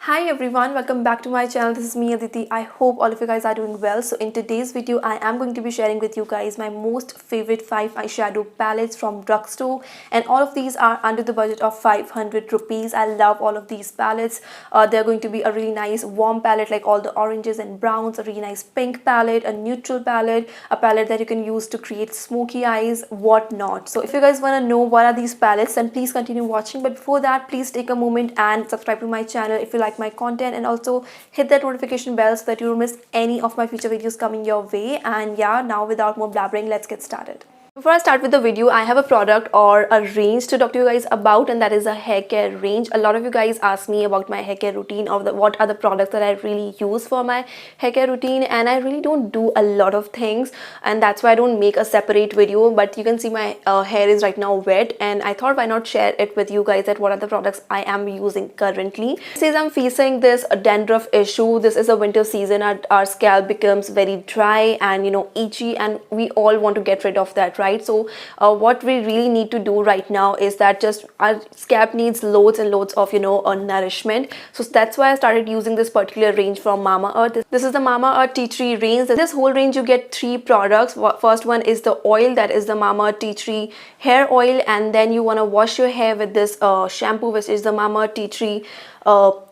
Hi everyone, welcome back to my channel. This is me Aditi. I hope all of you guys are doing well. So in today's video I am going to be sharing with you guys my most favorite 5 eyeshadow palettes from drugstore, and all of these are under the budget of 500 rupees. I love all of these palettes. They're going to be a really nice warm palette like all the oranges and browns, a really nice pink palette, a neutral palette, a palette that you can use to create smoky eyes, whatnot. So if you guys want to know what are these palettes, then please continue watching. But before that, please take a moment and subscribe to my channel if you like my content, and also hit that notification bell so that you don't miss any of my future videos coming your way. And yeah, now without more blabbering, let's get started. Before I start with the video, I have a product or a range to talk to you guys about, and that is a hair care range. A lot of you guys ask me about my hair care routine, or what are the products that I really use for my hair care routine, and I really don't do a lot of things, and that's why I don't make a separate video. But you can see my hair is right now wet, and I thought why not share it with you guys that what are the products I am using currently. Since I'm facing this dandruff issue, this is a winter season, our scalp becomes very dry and itchy, and we all want to get rid of that, right? So what we really need to do right now is that just our scalp needs loads and loads of nourishment. So that's why I started using this particular range from Mamaearth. This is the Mamaearth Tea Tree range. This whole range you get 3 products. First one is the oil, that is the Mamaearth Tea Tree hair oil, and then you want to wash your hair with this shampoo, which is the Mamaearth Tea Tree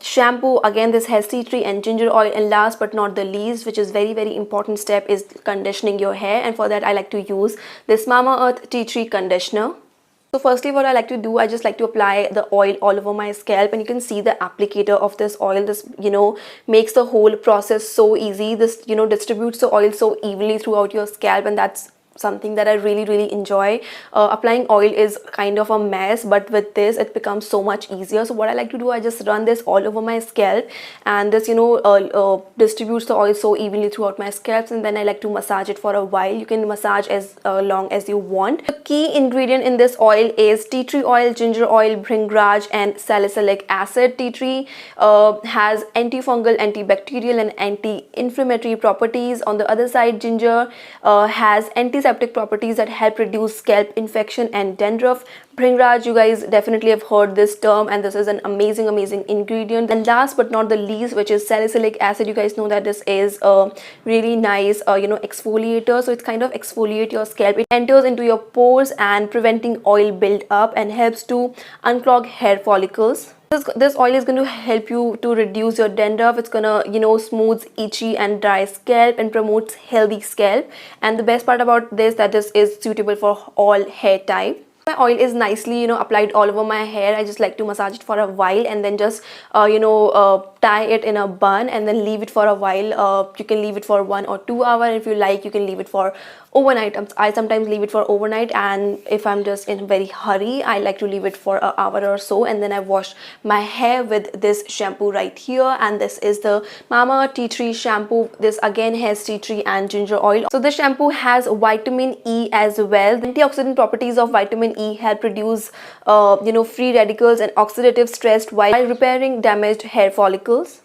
shampoo. Again, this has tea tree and ginger oil, and last but not the least, which is very important step, is conditioning your hair, and for that I like to use this Mamaearth Tea Tree conditioner. So firstly, what I like to do, I just like to apply the oil all over my scalp, and you can see the applicator of this oil. This makes the whole process so easy. This distributes the oil so evenly throughout your scalp, and that's something that I really enjoy. Applying oil is kind of a mess, but with this it becomes so much easier. So what I like to do, I just run this all over my scalp, and this distributes the oil so evenly throughout my scalps, and then I like to massage it for a while. You can massage as long as you want. The key ingredient in this oil is tea tree oil, ginger oil, bhringraj and salicylic acid. Tea tree has antifungal, antibacterial and anti-inflammatory properties. On the other side, ginger has antiseptic properties that help reduce scalp infection and dandruff. Bhringraj, you guys definitely have heard this term, and this is an amazing ingredient. And last but not the least, which is salicylic acid. You guys know that this is a really nice exfoliator. So it's kind of exfoliate your scalp. It enters into your pores and preventing oil build up, and helps to unclog hair follicles. This oil is going to help you to reduce your dandruff. It's gonna smooth itchy and dry scalp and promotes healthy scalp. And the best part about this, that this is suitable for all hair type. My oil is nicely applied all over my hair. I just like to massage it for a while, and then just tie it in a bun, and then leave it for a while. You can leave it for 1 or 2 hours. If you like, you can leave it for overnight. I sometimes leave it for overnight, and if I'm just in a very hurry, I like to leave it for an hour or so, and then I wash my hair with this shampoo right here. And this is the Mamaearth Tea Tree shampoo. This again has tea tree and ginger oil. So this shampoo has vitamin E as well. The antioxidant properties of vitamin E help reduce free radicals and oxidative stress while repairing damaged hair follicles.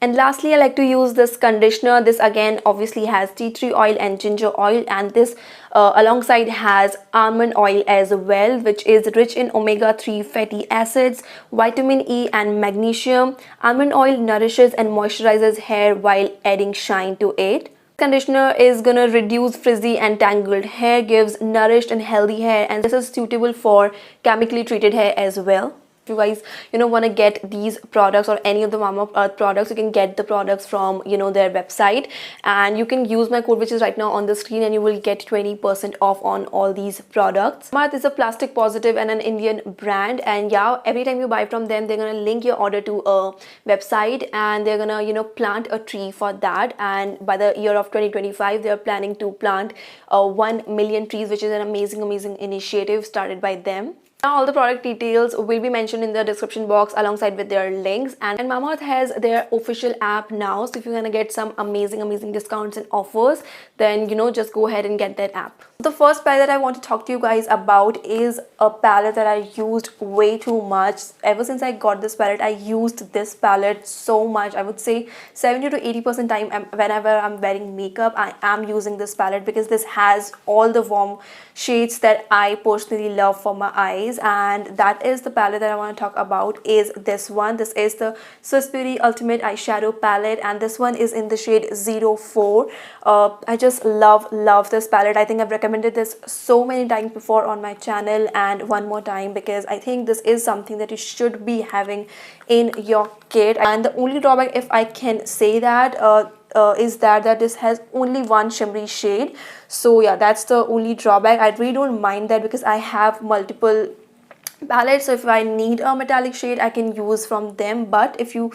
And lastly, I like to use this conditioner. This again obviously has tea tree oil and ginger oil, and this alongside has almond oil as well, which is rich in omega-3 fatty acids, vitamin E and magnesium. Almond oil nourishes and moisturizes hair while adding shine to it. Conditioner is gonna reduce frizzy and tangled hair, gives nourished and healthy hair, and this is suitable for chemically treated hair as well. If you guys want to get these products or any of the Mamaearth products, you can get the products from their website, and you can use my code, which is right now on the screen, and you will get 20% off on all these products. Mamaearth is a plastic positive and an Indian brand, and yeah, every time you buy from them, they're gonna link your order to a website, and they're gonna plant a tree for that. And by the year of 2025, they're planning to plant 1 million trees, which is an amazing initiative started by them. Now all the product details will be mentioned in the description box alongside with their links. And Mamaearth has their official app now, so if you're gonna get some amazing discounts and offers, then just go ahead and get that app. The first palette that I want to talk to you guys about is a palette that I used way too much. Ever since I got this palette, I used this palette so much. I would say 70 to 80% time whenever I'm wearing makeup, I am using this palette, because this has all the warm shades that I personally love for my eyes. guys, and that is the palette that I want to talk about is this one. This is the Swiss Beauty Ultimate Eyeshadow Palette, and this one is in the shade 04. I just love this palette. I think I've recommended this so many times before on my channel, and one more time because I think this is something that you should be having in your kit. And the only drawback, if I can say that, is that this has only one shimmery shade. So yeah, that's the only drawback. I really don't mind that because I have multiple palettes, so if I need a metallic shade I can use from them. But if you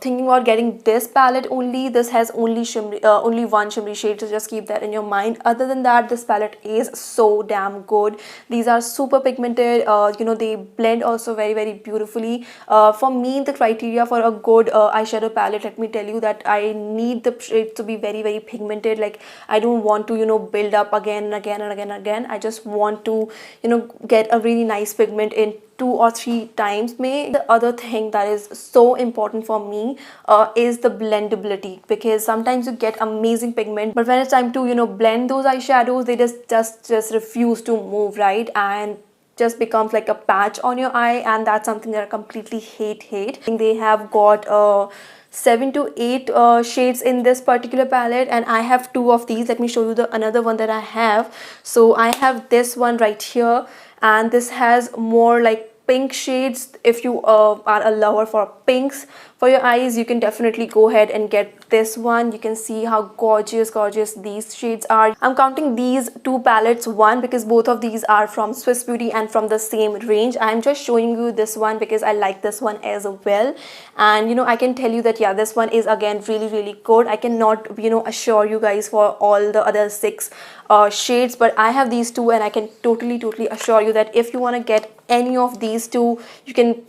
thinking about getting this palette only, this has only one shimmery shade, so just keep that in your mind. Other than that, this palette is so damn good. These are super pigmented, you know, they blend also very beautifully. For me, the criteria for a good eyeshadow palette, let me tell you that I need the shades to be very pigmented. Like, I don't want to, you know, build up again and again. I just want to, you know, get a really nice pigment in 2 or 3 times. The other thing that is so important for me is the blendability, because sometimes you get amazing pigment, but when it's time to, you know, blend those eyeshadows, they just refuse to move, right? And just becomes like a patch on your eye, and that's something that I completely hate. I think they have got 7 to 8 shades in this particular palette, and I have 2 of these. Let me show you the another one that I have. So I have this one right here, and this has more like pink shades. If you are a lover for pinks for your eyes, you can definitely go ahead and get this one. You can see how gorgeous these shades are. I'm counting these 2 palettes one because both of these are from Swiss Beauty and from the same range. I'm just showing you this one because I like this one as well, and you know, I can tell you that yeah, this one is again really good. I cannot, you know, assure you guys for all the other 6 shades, but I have these 2, and I can totally assure you that if you want to get any of these 2, you can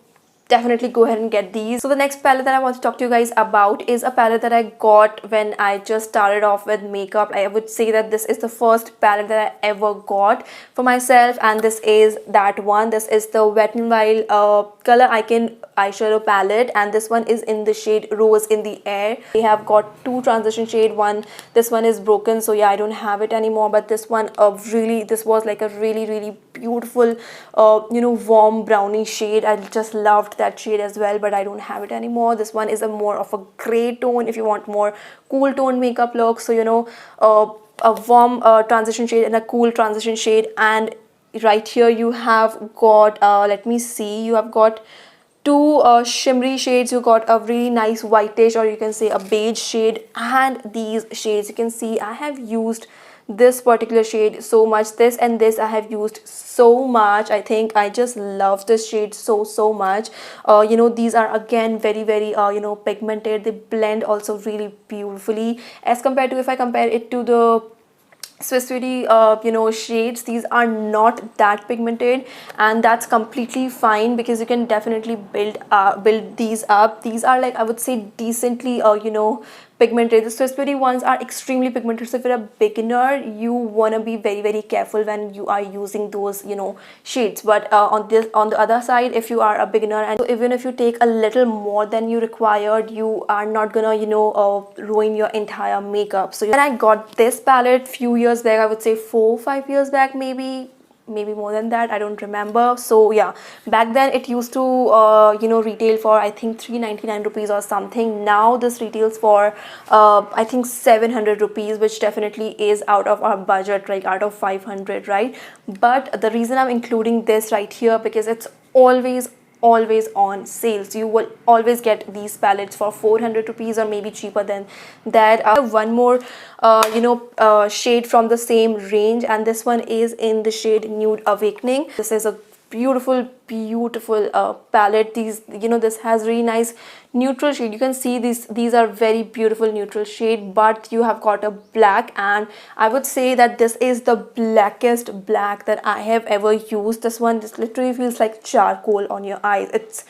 definitely go ahead and get these. So the next palette that I want to talk to you guys about is a palette that I got when I just started off with makeup. I would say that this is the first palette that I ever got for myself, and this is that one. This is the Wet n Wild Color Icon eyeshadow palette, and this one is in the shade Rose in the Air. They have got 2 transition shade. This one is broken, so yeah, I don't have it anymore, but this one this was like a really beautiful you know, warm brownie shade. I just loved that shade as well, but I don't have it anymore. This one is a more of a gray tone if you want more cool tone makeup look. So you know, a warm transition shade and a cool transition shade. And right here you have got let me see, you have got 2 shimmery shades. You got a really nice whitish, or you can say a beige shade, and these shades you can see I have used this particular shade so much. This and this I have used so much. I think I just love this shade so much. You know, these are again very you know, pigmented. They blend also really beautifully as compared to, if I compare it to the Swiss Beauty you know, shades. These are not that pigmented, and that's completely fine because you can definitely build these up. These are like, I would say, decently you know, pigmented. The Swiss Beauty ones are extremely pigmented, so if you're a beginner, you want to be very careful when you are using those, you know, shades. But on the other side, if you are a beginner, and so even if you take a little more than you required, you are not gonna, you know, ruin your entire makeup. So when I got this palette few years back, I would say 4 or 5 years back, maybe more than that, I don't remember. So yeah, back then it used to you know, retail for I think 399 rupees or something. Now this retails for I think 700 rupees, which definitely is out of our budget, like out of 500, right? But the reason I'm including this right here, because it's always on sales. You will always get these palettes for 400 rupees or maybe cheaper than that. I have one more you know, shade from the same range, and this one is in the shade Nude Awakening. This is a beautiful palette. These, you know, this has really nice neutral shade. You can see these are very beautiful neutral shade, but you have got a black, and I would say that this is the blackest black that I have ever used. This literally feels like charcoal on your eyes. It's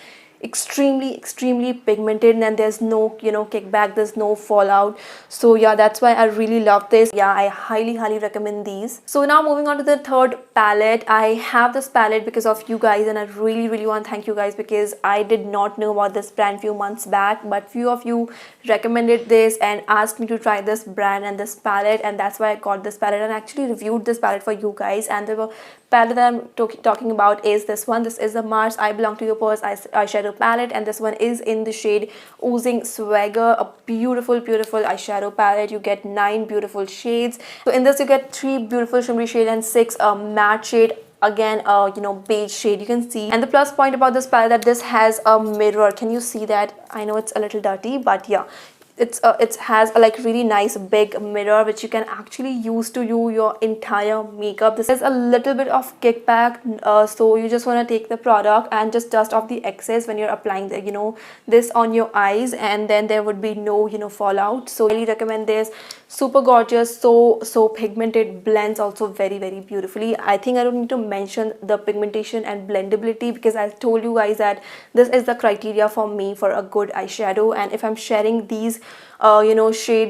extremely pigmented, and there's no, you know, kickback, there's no fallout. So yeah, that's why I really love this. Yeah, I highly recommend these. So now moving on to the third palette. I have this palette because of you guys, and I really want to thank you guys, because I did not know about this brand few months back, but few of you recommended this and asked me to try this brand and this palette, and that's why I got this palette and actually reviewed this palette for you guys. And the palette that I'm talking about is this one. This is the Mars I Belong to Your Purse eyeshadow palette, and this one is in the shade Oozing Swagger. A beautiful eyeshadow palette. You get 9 beautiful shades. So in this you get 3 beautiful shimmery shade and 6 matte shade. Again, beige shade you can see. And the plus point about this palette that this has a mirror. Can you see that? I know it's a little dirty, but yeah, it has a like really nice big mirror which you can actually use to do your entire makeup. This is a little bit of kickback, so you just want to take the product and just dust off the excess when you're applying the this on your eyes, and then there would be no fallout. So I really recommend this. Super gorgeous, so pigmented, blends also very beautifully. I think I don't need to mention the pigmentation and blendability, because I told you guys that this is the criteria for me for a good eyeshadow. And if I'm sharing these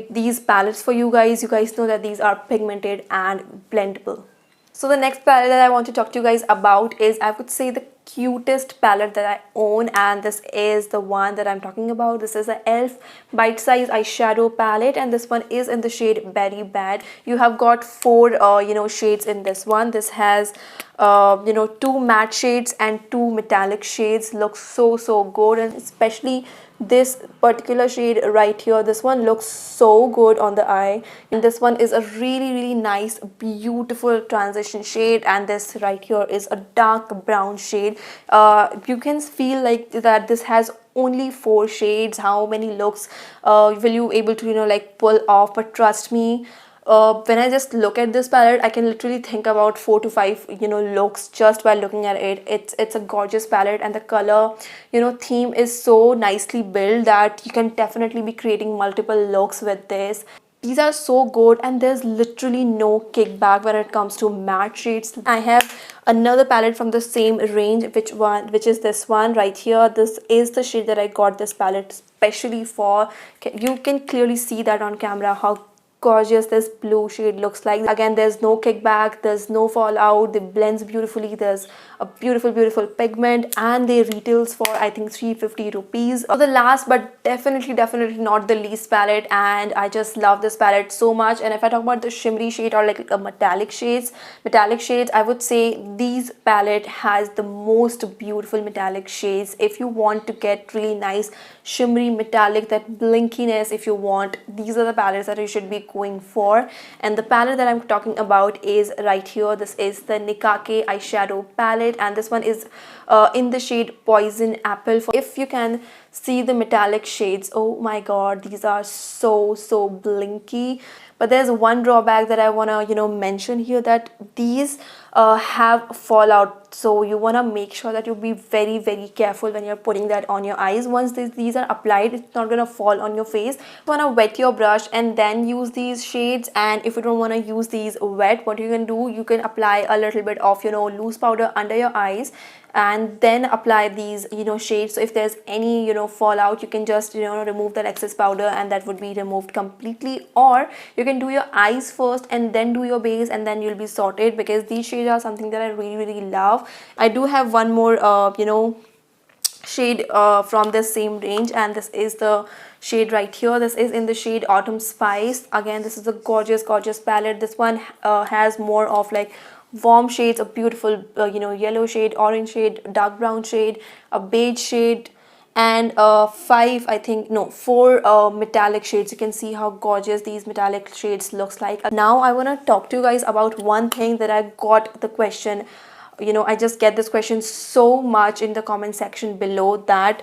these palettes for you guys know that these are pigmented and blendable. So the next palette that I want to talk to you guys about is, I would say, the cutest palette that I own, and this is the one that I'm talking about. This is a ELF Bite Size eyeshadow palette, and this one is in the shade Very Bad. You have got 4 shades in this one. This has 2 matte shades and 2 metallic shades. Looks so good, and especially this particular shade right here, this one looks so good on the eye. And this one is a really nice beautiful transition shade, and this right here is a dark brown shade. You can feel like that this has only 4 shades. How many looks will you able to pull off? But trust me, when I just look at this palette, I can literally think about 4 to 5 looks just by looking at it. It's a gorgeous palette, and the color theme is so nicely built that you can definitely be creating multiple looks with this. These are so good, and there's literally no kickback when it comes to matte shades. I have another palette from the same range, which is this one right here. This is the shade that I got this palette especially for. You can clearly see that on camera how gorgeous this blue shade looks like. Again, there's no kickback, there's no fallout, it blends beautifully. There's a beautiful pigment, and they retails for I think 350 rupees. So the last but definitely not the least palette, and I just love this palette so much. And if I talk about the shimmery shade or like metallic shades, I would say these palette has the most beautiful metallic shades. If you want to get really nice shimmery metallic, that blinkiness, if you want, these are the palettes that you should be going for. And the palette that I'm talking about is right here. This is the Nicka eyeshadow palette, and this one is in the shade Poison Apple. If you can see the metallic shades, oh my god, these are so blinky. But there's one drawback that I want to mention here, that these have fallout, so you want to make sure that you be very careful when you're putting that on your eyes. Once these are applied, it's not gonna fall on your face. You want to wet your brush and then use these shades. And if you don't want to use these wet, what you can do, you can apply a little bit of loose powder under your eyes and then apply these shades. So if there's any fallout, you can just remove that excess powder, and that would be removed completely. Or you can do your eyes first and then do your base, and then you'll be sorted, because these shades are something that I really love. I do have one more shade from the same range, and this is the shade right here. This is in the shade Autumn Spice. Again, this is a gorgeous palette. This one has more of like warm shades, a beautiful yellow shade, orange shade, dark brown shade, a beige shade, and 4 metallic shades. You can see how gorgeous these metallic shades looks like. Now I want to talk to you guys about one thing that I got the question, I just get this question so much in the comment section below, that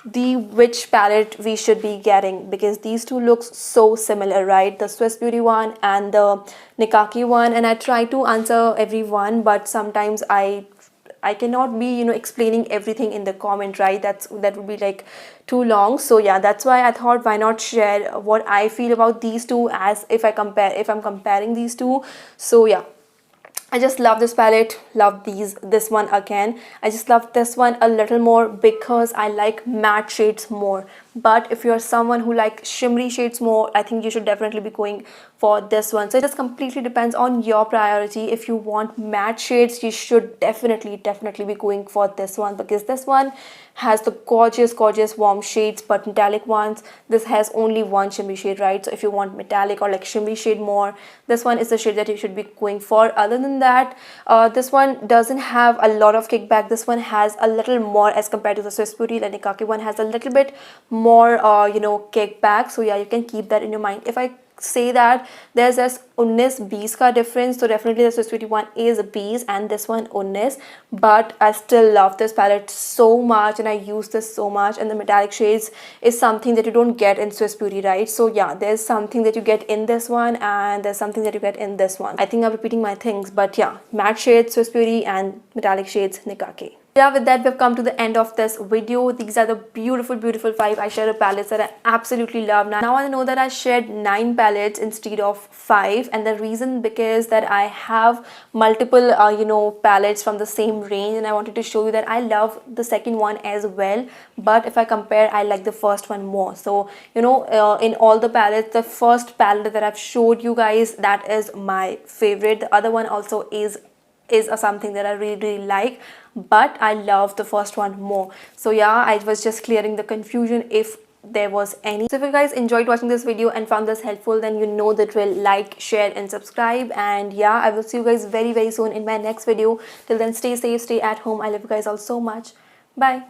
which palette we should be getting, because these two looks so similar, right? The Swiss Beauty one and the Nicka one. And I try to answer everyone, but sometimes I cannot be explaining everything in the comment, right? That would be like too long. So yeah, that's why I thought, why not share what I feel about these two, as if I'm comparing these two. So yeah, I just love this palette, love this one again. I just love this one a little more because I like matte shades more. but if you're someone who like shimmery shades more, I think you should definitely be going for this one. So it just completely depends on your priority. If you want matte shades, you should definitely be going for this one, because this one has the gorgeous warm shades but metallic ones. This has only one shimmery shade, right? So if you want metallic or like shimmery shade more, this one is the shade that you should be going for. Other than that, this one doesn't have a lot of kickback. This one has a little more as compared to the Swiss Beauty. The Nicka one has a little bit more kickback. So yeah, you can keep that in your mind. If I say that there's this 19-20 ka difference, so definitely the Swiss Beauty one is 20 and this one 19, but I still love this palette so much and I use this so much. And the metallic shades is something that you don't get in Swiss Beauty, right? So yeah, there's something that you get in this one and there's something that you get in this one. I think I'm repeating my things, but yeah, matte shades Swiss Beauty and metallic shades Nicka. Yeah, with that we've come to the end of this video. These are the beautiful 5 eyeshadow palettes that I absolutely love. Now I know that I shared 9 palettes instead of 5, and the reason because that I have multiple palettes from the same range, and I wanted to show you that I love the second one as well, but if I compare, I like the first one more. So in all the palettes, the first palette that I've showed you guys, that is my favorite. The other one also is something that I really like, but I love the first one more. So yeah, I was just clearing the confusion if there was any. So if you guys enjoyed watching this video and found this helpful, then you know the drill. Like, share and subscribe, and yeah, I will see you guys very soon in my next video. Till then, stay safe, stay at home. I love you guys all so much. Bye.